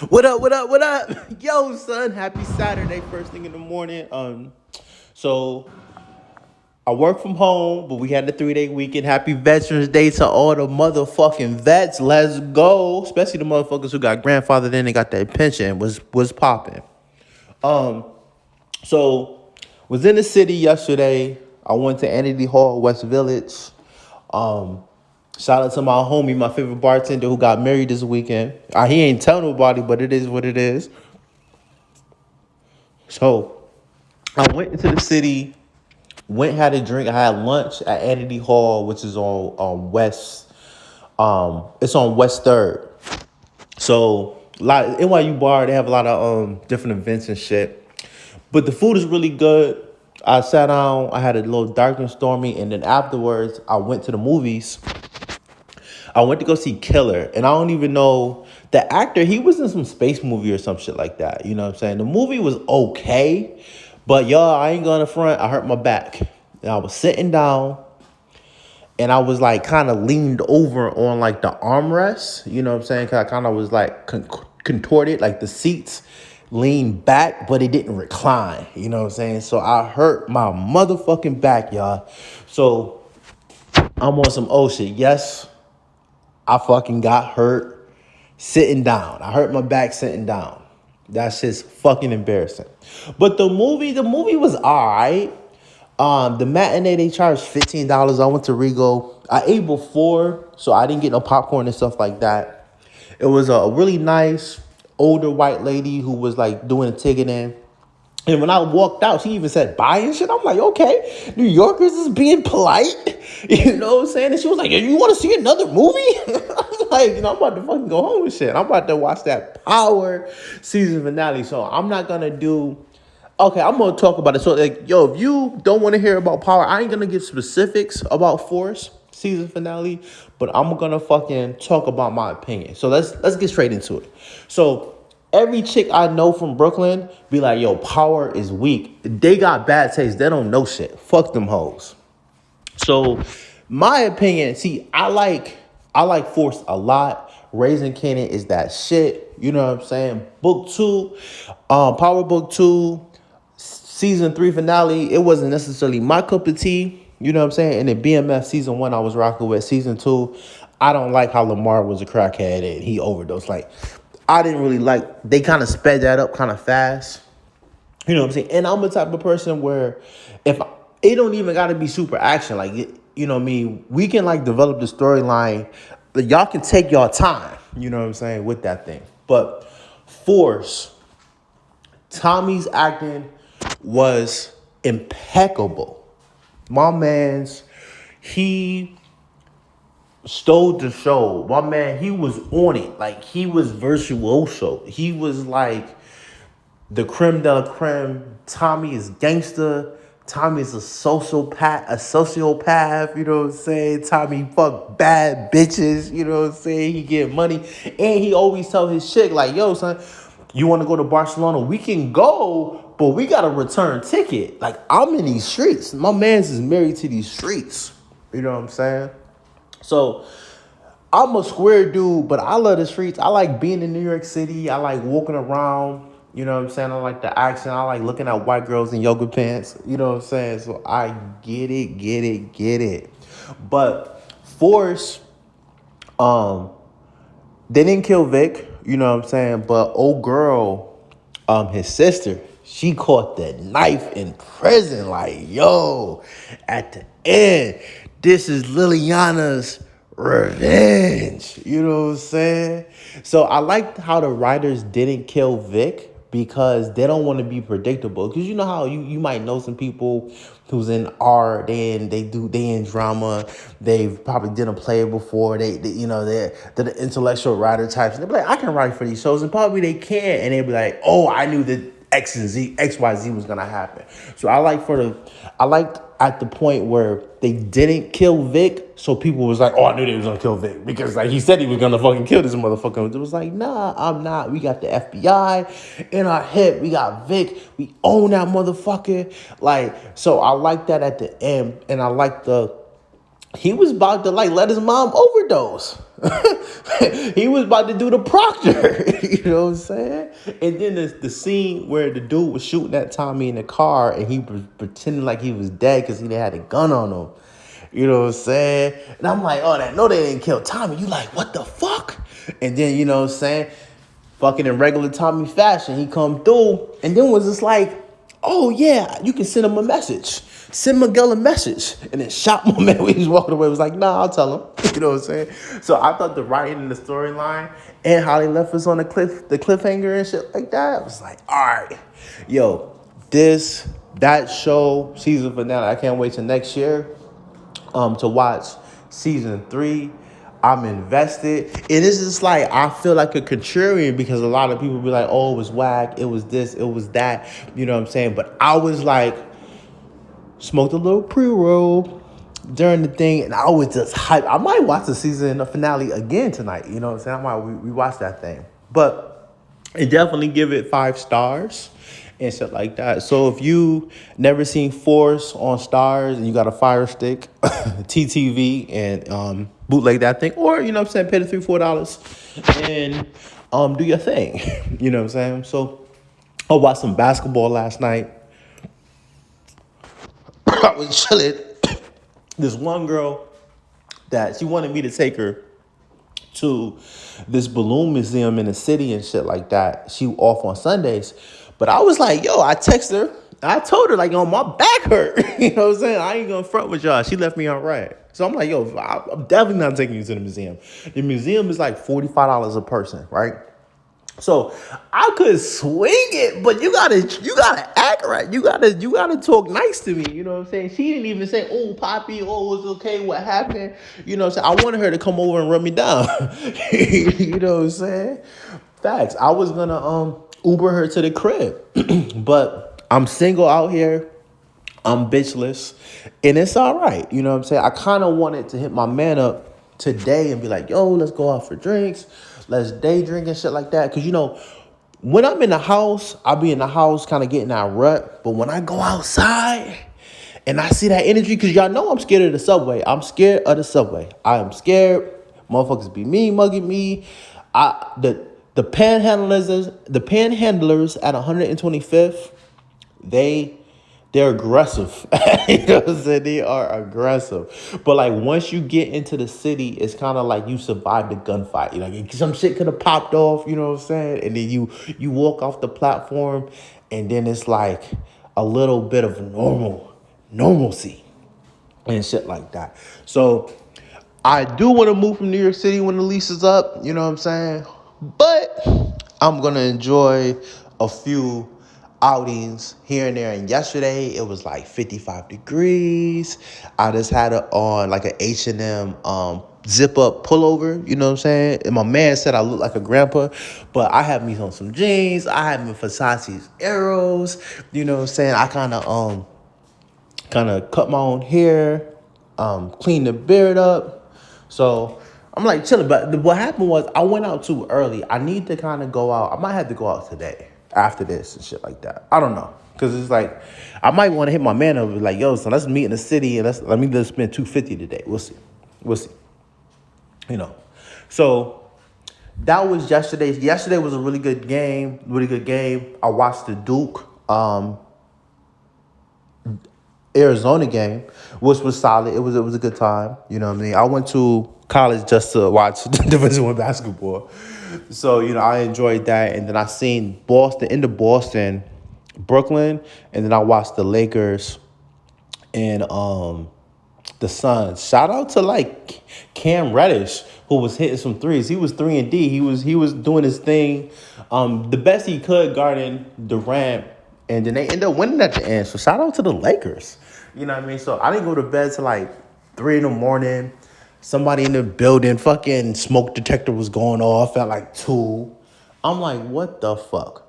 What up? What up? What up? Yo, son, happy Saturday, first thing in the morning. So I work from home, but we had the 3 day weekend. Happy Veterans Day to all the motherfucking vets. Let's go. Especially the motherfuckers who got grandfathered in and got that pension was popping. Um, so was in the city yesterday. I went to Andy Hall, West Village. Um, Shout out to my homie, my favorite bartender who got married this weekend. He ain't tell nobody, but it is what it is. So I went into the city, went had a drink. I had lunch at Andy Hall, which is on West. It's on West Third. So a lot NYU bar. They have a lot of different events and shit. But the food is really good. I sat down. I had a little dark and stormy, and then afterwards, I went to the movies. I went to go see Killer, and I don't even know the actor. He was in some space movie or some shit like that. You know what I'm saying? The movie was okay, but y'all, I ain't going to front. I hurt my back, and I was sitting down, and I was like kind of leaned over on like the armrest. You know what I'm saying? Cause I kind of was like contorted, like the seats leaned back, but it didn't recline. You know what I'm saying? So I hurt my motherfucking back, y'all. So I'm on some old shit. Yes, I fucking got hurt sitting down. I hurt my back sitting down. That's just fucking embarrassing. But the movie was alright. The matinee they charged $15. I went to Rego. I ate before, so I didn't get no popcorn and stuff like that. It was a really nice older white lady who was like doing the ticketing. And when I walked out, she even said bye and shit. I'm like, okay, New Yorkers is being polite. You know what I'm saying? And she was like, you want to see another movie? I was like, I'm about to fucking go home and shit. I'm about to watch that Power season finale. So I'm not going to do... Okay, I'm going to talk about it. So, like, yo, if you don't want to hear about Power, I ain't going to give specifics about Force season finale, but I'm going to fucking talk about my opinion. So let's get straight into it. So every chick I know from Brooklyn be like, yo, Power is weak. They got bad taste. They don't know shit. Fuck them hoes. So my opinion, see, I like Force a lot. Raising Kanan is that shit. You know what I'm saying? Book 2, Power Book 2, season 3 finale, it wasn't necessarily my cup of tea. You know what I'm saying? And then BMF season 1, I was rocking with. Season 2, I don't like how Lamar was a crackhead and he overdosed. Like, I didn't really like, they kind of sped that up kind of fast. You know what I'm saying? And I'm the type of person where if it don't even got to be super action, like, you know what I mean? We can like develop the storyline. Y'all can take y'all time, you know what I'm saying, with that thing. But Force, Tommy's acting was impeccable. My man's, he stole the show. My man, he was on it. Like, he was virtuoso. He was like the creme de la creme. Tommy is gangster. Tommy is a sociopath, you know what I'm saying? Tommy fuck bad bitches, you know what I'm saying? He get money. And he always tell his chick, like, yo, son, you want to go to Barcelona? We can go, but we got a return ticket. Like, I'm in these streets. My man's is married to these streets. You know what I'm saying? So I'm a square dude, but I love the streets. I like being in New York City. I like walking around. You know what I'm saying? I like the action. I like looking at white girls in yoga pants. You know what I'm saying? So I get it. But Force, they didn't kill Vic. You know what I'm saying? But old girl, his sister, she caught the knife in prison. Like, yo, at the end, this is Liliana's revenge. You know what I'm saying? So I liked how the writers didn't kill Vic because they don't want to be predictable. Because you know how you might know some people who's in art, they in drama, they've probably did a play before, they're the intellectual writer types. And they be like, I can write for these shows, and probably they can, and they be like, oh, I knew that XYZ was gonna happen. So I liked at the point where they didn't kill Vic, so people was like, oh, I knew they was gonna kill Vic because like he said he was gonna fucking kill this motherfucker. It was like, nah, I'm not. We got the FBI in our hip. We got Vic. We own that motherfucker. Like, so I like that at the end, and I like the he was about to like let his mom overdose. He was about to do the proctor. You know what I'm saying? And then the scene where the dude was shooting at Tommy in the car and he was pretending like he was dead because he had a gun on him. You know what I'm saying? And I'm like, oh, no, they didn't kill Tommy. You like, what the fuck? And then, you know what I'm saying? Fucking in regular Tommy fashion, he come through and then was just like, oh yeah, you can send him a message. Send Miguel a message. And then shot my man when he was walking away. It was like, nah, I'll tell him. You know what I'm saying? So I thought the writing and the storyline and how they left us on the cliffhanger and shit like that, I was like, all right. Yo, that show, season finale, I can't wait till next year to watch season 3. I'm invested. It is just like I feel like a contrarian because a lot of people be like, oh, it was whack, it was this, it was that. You know what I'm saying? But I was like, smoked a little pre-roll during the thing, and I was just hyped. I might watch the season finale again tonight. You know what I'm saying? I might rewatch that thing. But it definitely give it 5 stars and shit like that. So if you never seen Force on Stars and you got a Fire Stick, TTV, and bootleg that thing, or you know what I'm saying, pay the $3-4 and do your thing. You know what I'm saying? So I watched some basketball last night. I was chilling. This one girl that she wanted me to take her to this balloon museum in the city and shit like that. She off on Sundays. But I was like, yo, I texted her. I told her, like, yo, my back hurt. You know what I'm saying? I ain't gonna front with y'all. She left me on red. So I'm like, yo, I'm definitely not taking you to the museum. The museum is like $45 a person, right? So I could swing it, but you gotta act right. You gotta talk nice to me. You know what I'm saying? She didn't even say, "Oh, Poppy, oh, it's okay. What happened?" You know what I'm saying? I wanted her to come over and run me down. You know what I'm saying? Facts. I was gonna Uber her to the crib, but I'm single out here. I'm bitchless, and it's all right. You know what I'm saying? I kind of wanted to hit my man up today and be like, yo, let's go out for drinks. Let's day drink and shit like that. Because, you know, when I'm in the house, I'll be in the house kind of getting that rut. But when I go outside and I see that energy, because y'all know I'm scared of the subway. I'm scared of the subway. I am scared. Motherfuckers be mean, mugging me. The panhandlers at 125th, they're aggressive. You know what I'm saying? They are aggressive. But like once you get into the city, it's kind of like you survived the gunfight. You know, like some shit could have popped off, you know what I'm saying? And then you walk off the platform and then it's like a little bit of normalcy and shit like that. So I do want to move from New York City when the lease is up, you know what I'm saying? But I'm going to enjoy a few outings here and there. And yesterday it was like 55 degrees. I just had it on like an H&M zip up pullover, you know what I'm saying? And my man said I look like a grandpa, but I have me on some jeans. I have me Versace's Arrows, you know what I'm saying? I kind of cut my own hair, clean the beard up. So I'm like chilling. But what happened was I went out too early. I need to kind of go out. I might have to go out today after this and shit like that. I don't know. Because it's like, I might want to hit my man up and be like, yo, so let's meet in the city and let me just spend $250 today. We'll see. You know. So that was yesterday. Yesterday was a really good game. I watched the Duke Arizona game, which was solid. It was a good time. You know what I mean? I went to college just to watch Division I basketball. So, you know, I enjoyed that. And then I seen Boston, Brooklyn, and then I watched the Lakers and the Suns. Shout out to like Cam Reddish, who was hitting some threes. He was 3 and D. He was doing his thing, the best he could guarding Durant, and then they ended up winning at the end. So shout out to the Lakers. You know what I mean? So I didn't go to bed till like 3 a.m. Somebody in the building, fucking smoke detector was going off at like 2. I'm like, what the fuck?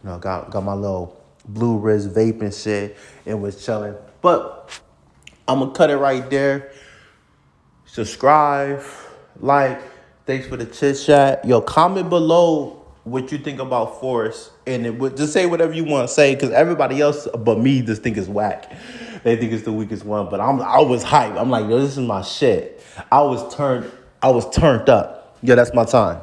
You know, got my little Blue Riz vape and shit and was chilling. But I'm going to cut it right there. Subscribe, like, thanks for the chit chat. Yo, comment below what you think about Forrest. And just say whatever you want to say because everybody else but me just think it's whack. They think it's the weakest one, but I was hyped. I'm like, yo, this is my shit. I was turned up. Yeah, that's my time.